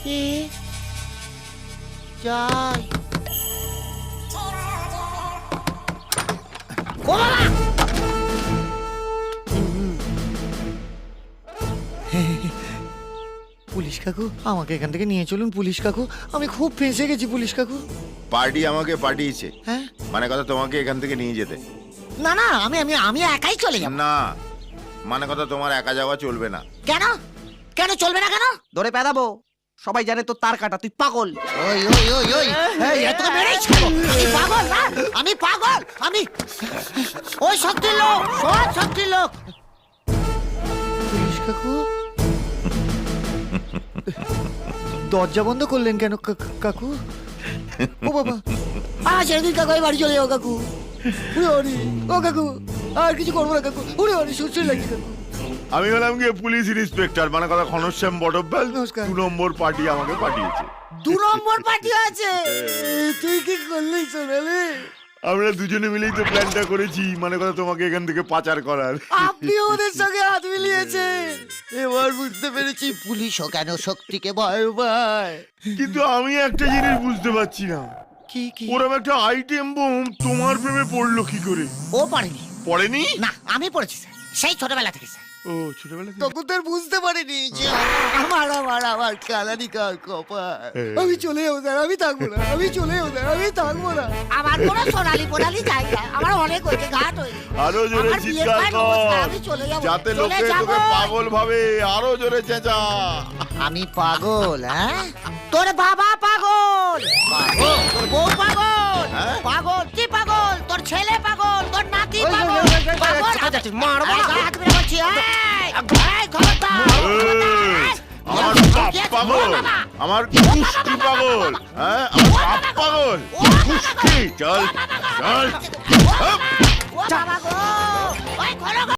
দেখি যাই। ও বাবা! পুলিশ কাকু, আমাকে এখান থেকে নিয়ে চলুন পুলিশ কাকু, আমি খুব ফেঁসে গেছি পুলিশ কাকু। পার্টি আমাকে পাঠিয়েছে, হ্যাঁ মানে কথা তোমাকে এখান থেকে নিয়ে যেতে। না না, আমি আমি আমি একাই চলে যাব। না, মানে কথা তোমার একা যাওয়া চলবে না। কেন? কেন চলবে না কেন? ধরে পেদাবো, সবাই জানে তো তার কাটা, তুই পাগল। ওই ওই ওই ওই, এই এত মেরেই ছাড়বো। আমি পাগল না, আমি পাগল, আমি ওই শক্তির লোক, সৎ শক্তির লোক। পুলিশ কাকু, দরজা বন্ধ করলেন কেন কাকু? ও বাবা, ছেড়ে দিন কাকু, আমি বাড়ি চলে যাবো কাকু। উড়ে বাড়ি, ও কাকু আর কিছু করবো না কাকু, উড়ে বাড়ি, সুস্থ লাগছে কাকু। আমি হলাম গিয়ে পুলিশ ইন্সপেক্টর, মানে কথা ঘনশ্যাম বটব্যাল। নমস্কার। 2 নম্বর পার্টি আমাকে পাঠিয়েছে। 2 নম্বর পার্টি আছে? তুই কি করলি সোনালি? আমরা দুজনে মিলেই তো প্ল্যানটা করেছি, মানে কথা তোমাকে এখান থেকে পাচার করার। আপনি ওদের সঙ্গে হাত মিলিয়েছেন। এবার বুঝতে পেরেছি পুলিশও কেন শক্তিকে ভয় পায়। কিন্তু আমি একটা জিনিস বুঝতে পারছি না, কি কি? ওরম একটা আইটেম বোম তোমার প্রেমে পড়লো কি করে? ও পারেনি। পড়েনি? না, আমি পড়েছি স্যার, সেই ছোটবেলা থেকে স্যার। ও ছোটবেলা থেকে? তখন তো আর বুঝতে পারিনি যে আমার কালানি কার কপাল। আমি চলে যাবো স্যার, আমি থাকবো না, আমি চলে যাবো স্যার, আমি থাকবো না। আমার কোনো সোনালি পোনালি জায়গা, আমার অনেক হয়েছে, ঘাট হয়েছে। আরো জোরে আমার বিয়ের চিৎকার পর কর, নমস্কার, আমি চলে যাবো, যাতে চলে লোকে যাবো। তোকে পাগল ভাবে। আরো জোরে চেঁচা। আমি পাগল? হ্যাঁ, তোর বাবা পাগল, পাগল তোর বউ পাগল, হ্যাঁ? পাগল কি পাগল, তোর ছেলে পাগল, তোর নাতি পাগল, পাগল। মারবো না। এই, হাত মেরে বলছি, এই, খবরদার, এই, আমার বাপ পাগল, আমার কুষ্টি পাগল, হ্যাঁ আমার বাপ পাগল, কুষ্টি। চল চল। ও বাবা গো, ওই খোলো গো।